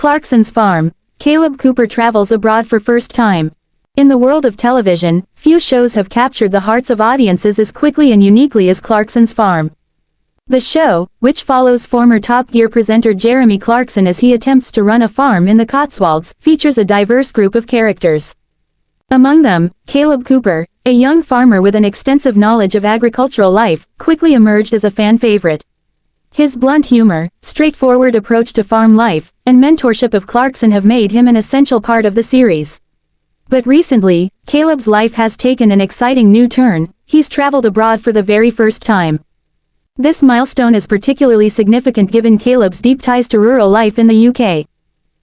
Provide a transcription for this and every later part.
Clarkson's farm. Kaleb Cooper travels abroad for first time. In the world of television, few shows have captured the hearts of audiences as quickly and uniquely as Clarkson's Farm. The show, which follows former Top Gear presenter Jeremy Clarkson as he attempts to run a farm in the Cotswolds, features a diverse group of characters. Among them, Kaleb Cooper, a young farmer with an extensive knowledge of agricultural life, quickly emerged as a fan favorite. His blunt humor, straightforward approach to farm life, and mentorship of Clarkson have made him an essential part of the series. But recently, Kaleb's life has taken an exciting new turn. He's traveled abroad for the very first time. This milestone is particularly significant given Kaleb's deep ties to rural life in the UK.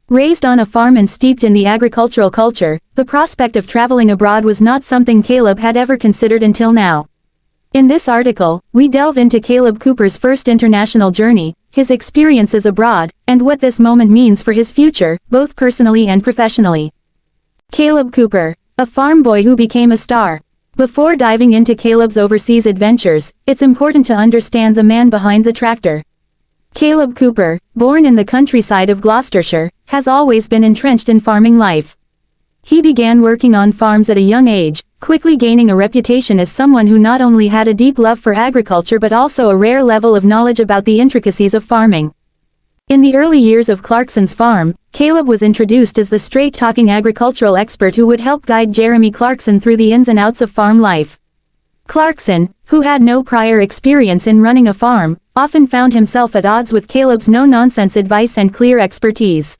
Raised on a farm and steeped in the agricultural culture, the prospect of traveling abroad was not something Kaleb had ever considered until now. In this article, we delve into Kaleb Cooper's first international journey, his experiences abroad, and what this moment means for his future, both personally and professionally. Kaleb Cooper, a farm boy who became a star. Before diving into Kaleb's overseas adventures, it's important to understand the man behind the tractor. Kaleb Cooper, born in the countryside of Gloucestershire, has always been entrenched in farming life. He began working on farms at a young age, quickly gaining a reputation as someone who not only had a deep love for agriculture but also a rare level of knowledge about the intricacies of farming. In the early years of Clarkson's farm, Kaleb was introduced as the straight-talking agricultural expert who would help guide Jeremy Clarkson through the ins and outs of farm life. Clarkson, who had no prior experience in running a farm, often found himself at odds with Kaleb's no-nonsense advice and clear expertise.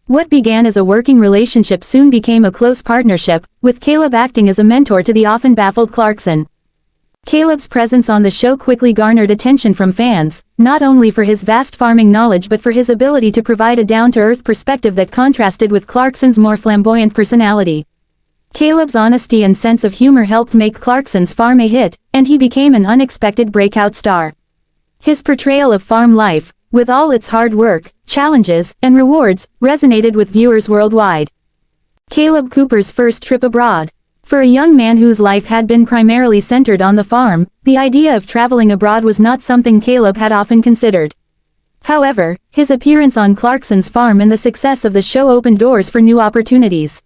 What began as a working relationship soon became a close partnership, with Kaleb acting as a mentor to the often baffled Clarkson. Kaleb's presence on the show quickly garnered attention from fans, not only for his vast farming knowledge but for his ability to provide a down-to-earth perspective that contrasted with Clarkson's more flamboyant personality. Kaleb's honesty and sense of humor helped make Clarkson's Farm a hit, and he became an unexpected breakout star. His portrayal of farm life, with all its hard work, challenges, and rewards, resonated with viewers worldwide. Kaleb Cooper's first trip abroad. For a young man whose life had been primarily centered on the farm, the idea of traveling abroad was not something Kaleb had often considered. However, his appearance on Clarkson's Farm and the success of the show opened doors for new opportunities.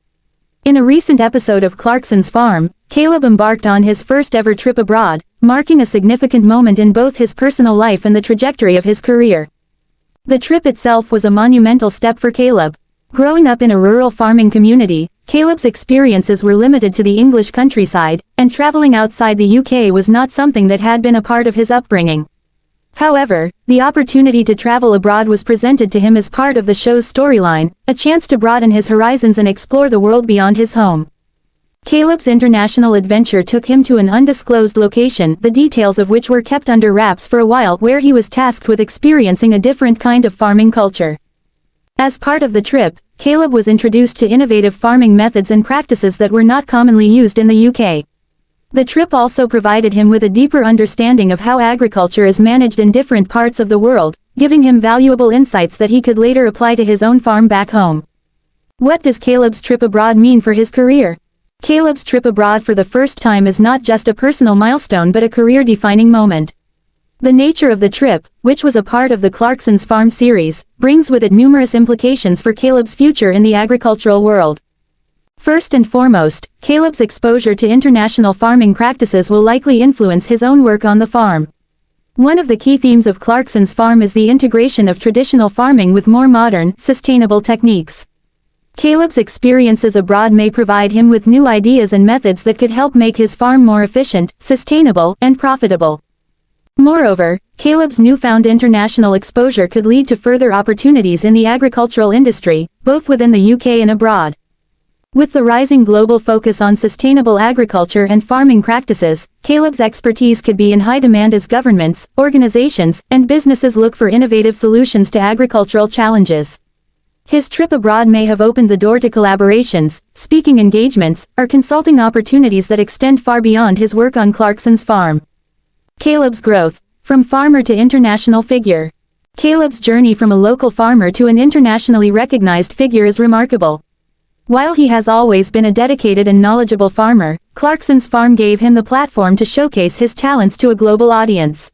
In a recent episode of Clarkson's Farm, Kaleb embarked on his first ever trip abroad, marking a significant moment in both his personal life and the trajectory of his career. The trip itself was a monumental step for Kaleb. Growing up in a rural farming community, Kaleb's experiences were limited to the English countryside, and traveling outside the UK was not something that had been a part of his upbringing. However, the opportunity to travel abroad was presented to him as part of the show's storyline, a chance to broaden his horizons and explore the world beyond his home. Kaleb's international adventure took him to an undisclosed location, the details of which were kept under wraps for a while, where he was tasked with experiencing a different kind of farming culture. As part of the trip, Kaleb was introduced to innovative farming methods and practices that were not commonly used in the UK. The trip also provided him with a deeper understanding of how agriculture is managed in different parts of the world, giving him valuable insights that he could later apply to his own farm back home. What does Kaleb's trip abroad mean for his career? Kaleb's trip abroad for the first time is not just a personal milestone but a career-defining moment. The nature of the trip, which was a part of the Clarkson's Farm series, brings with it numerous implications for Kaleb's future in the agricultural world. First and foremost, Kaleb's exposure to international farming practices will likely influence his own work on the farm. One of the key themes of Clarkson's Farm is the integration of traditional farming with more modern, sustainable techniques. Kaleb's experiences abroad may provide him with new ideas and methods that could help make his farm more efficient, sustainable, and profitable. Moreover, Kaleb's newfound international exposure could lead to further opportunities in the agricultural industry, both within the UK and abroad. With the rising global focus on sustainable agriculture and farming practices, Kaleb's expertise could be in high demand as governments, organizations, and businesses look for innovative solutions to agricultural challenges. His trip abroad may have opened the door to collaborations, speaking engagements, or consulting opportunities that extend far beyond his work on Clarkson's Farm. Kaleb's growth, from farmer to international figure. Kaleb's journey from a local farmer to an internationally recognized figure is remarkable. While he has always been a dedicated and knowledgeable farmer, Clarkson's Farm gave him the platform to showcase his talents to a global audience.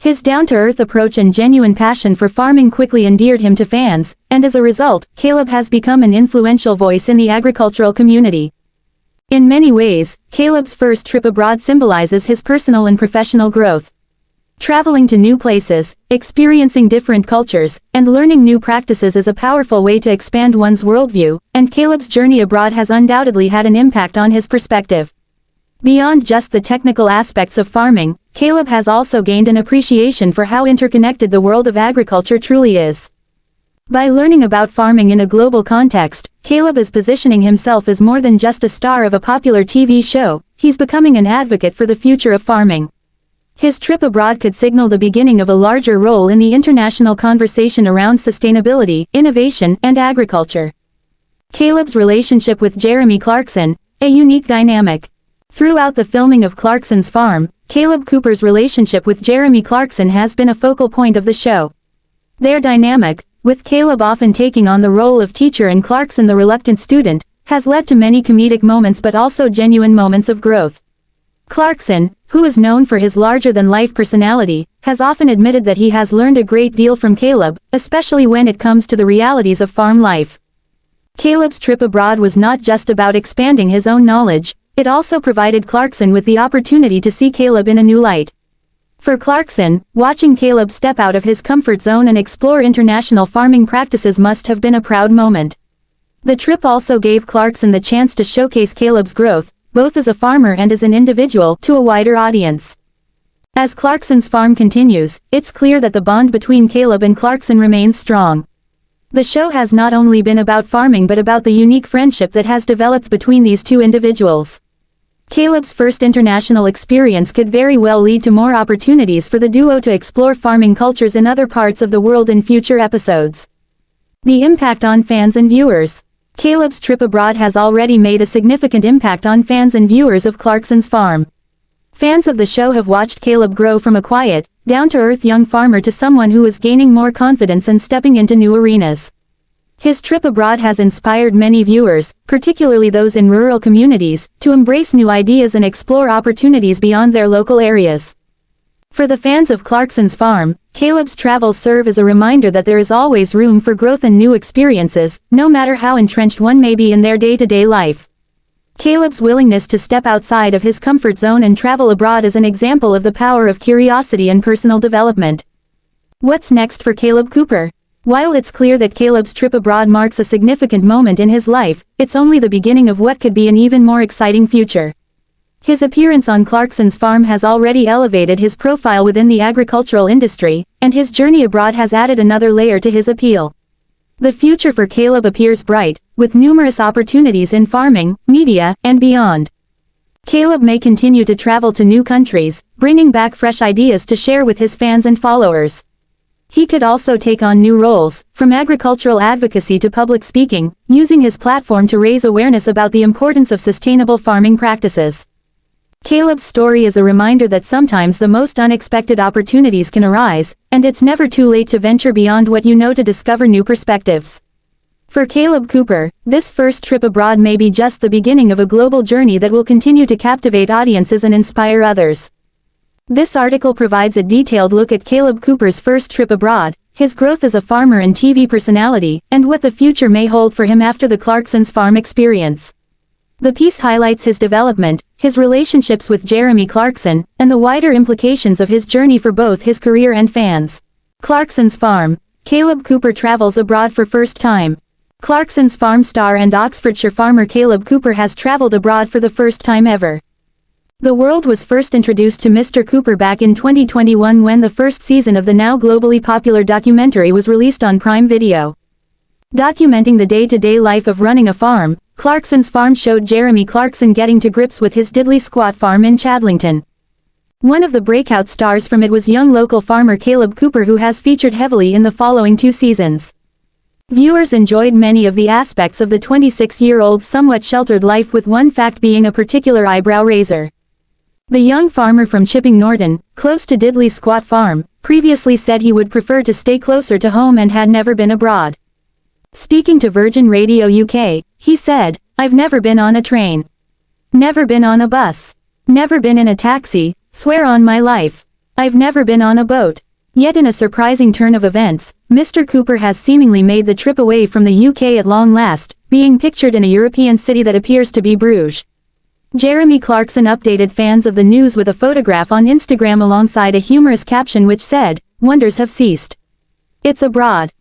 His down-to-earth approach and genuine passion for farming quickly endeared him to fans, and as a result, Kaleb has become an influential voice in the agricultural community. In many ways, Kaleb's first trip abroad symbolizes his personal and professional growth. Traveling to new places, experiencing different cultures, and learning new practices is a powerful way to expand one's worldview, and Kaleb's journey abroad has undoubtedly had an impact on his perspective. Beyond just the technical aspects of farming, Kaleb has also gained an appreciation for how interconnected the world of agriculture truly is. By learning about farming in a global context, Kaleb is positioning himself as more than just a star of a popular TV show, he's becoming an advocate for the future of farming. His trip abroad could signal the beginning of a larger role in the international conversation around sustainability, innovation, and agriculture. Kaleb's relationship with Jeremy Clarkson, a unique dynamic. Throughout the filming of Clarkson's Farm, Kaleb Cooper's relationship with Jeremy Clarkson has been a focal point of the show. Their dynamic, with Kaleb often taking on the role of teacher and Clarkson the reluctant student, has led to many comedic moments but also genuine moments of growth. Clarkson, who is known for his larger-than-life personality, has often admitted that he has learned a great deal from Kaleb, especially when it comes to the realities of farm life. Kaleb's trip abroad was not just about expanding his own knowledge, it also provided Clarkson with the opportunity to see Kaleb in a new light. For Clarkson, watching Kaleb step out of his comfort zone and explore international farming practices must have been a proud moment. The trip also gave Clarkson the chance to showcase Kaleb's growth, both as a farmer and as an individual, to a wider audience. As Clarkson's farm continues, it's clear that the bond between Kaleb and Clarkson remains strong. The show has not only been about farming but about the unique friendship that has developed between these two individuals. Kaleb's first international experience could very well lead to more opportunities for the duo to explore farming cultures in other parts of the world in future episodes. The impact on fans and viewers. Kaleb's trip abroad has already made a significant impact on fans and viewers of Clarkson's Farm. Fans of the show have watched Kaleb grow from a quiet, down-to-earth young farmer to someone who is gaining more confidence and stepping into new arenas. His trip abroad has inspired many viewers, particularly those in rural communities, to embrace new ideas and explore opportunities beyond their local areas. For the fans of Clarkson's Farm, Kaleb's travels serve as a reminder that there is always room for growth and new experiences, no matter how entrenched one may be in their day-to-day life. Kaleb's willingness to step outside of his comfort zone and travel abroad is an example of the power of curiosity and personal development. What's next for Kaleb Cooper? While it's clear that Kaleb's trip abroad marks a significant moment in his life, it's only the beginning of what could be an even more exciting future. His appearance on Clarkson's Farm has already elevated his profile within the agricultural industry, and his journey abroad has added another layer to his appeal. The future for Kaleb appears bright, with numerous opportunities in farming, media, and beyond. Kaleb may continue to travel to new countries, bringing back fresh ideas to share with his fans and followers. He could also take on new roles, from agricultural advocacy to public speaking, using his platform to raise awareness about the importance of sustainable farming practices. Kaleb's story is a reminder that sometimes the most unexpected opportunities can arise, and it's never too late to venture beyond what you know to discover new perspectives. For Kaleb Cooper, this first trip abroad may be just the beginning of a global journey that will continue to captivate audiences and inspire others. This article provides a detailed look at Kaleb Cooper's first trip abroad, his growth as a farmer and TV personality, and what the future may hold for him after the Clarkson's Farm experience. The piece highlights his development, his relationships with Jeremy Clarkson, and the wider implications of his journey for both his career and fans. Clarkson's Farm. Kaleb Cooper travels abroad for first time. Clarkson's Farm star and Oxfordshire farmer Kaleb Cooper has traveled abroad for the first time ever. The world was first introduced to Mr. Cooper back in 2021 when the first season of the now globally popular documentary was released on Prime Video. Documenting the day-to-day life of running a farm, Clarkson's Farm showed Jeremy Clarkson getting to grips with his diddly squat farm in Chadlington. One of the breakout stars from it was young local farmer Kaleb Cooper, who has featured heavily in the following 2 seasons. Viewers enjoyed many of the aspects of the 26-year-old's somewhat sheltered life, with one fact being a particular eyebrow raiser. The young farmer from Chipping Norton, close to Diddley's squat farm, previously said he would prefer to stay closer to home and had never been abroad. Speaking to Virgin Radio UK, he said, "I've never been on a train. Never been on a bus. Never been in a taxi, swear on my life. I've never been on a boat. Yet in a surprising turn of events, Mr. Cooper has seemingly made the trip away from the UK at long last, being pictured in a European city that appears to be Bruges. Jeremy Clarkson updated fans of the news with a photograph on Instagram alongside a humorous caption which said, "Wonders have ceased. It's abroad."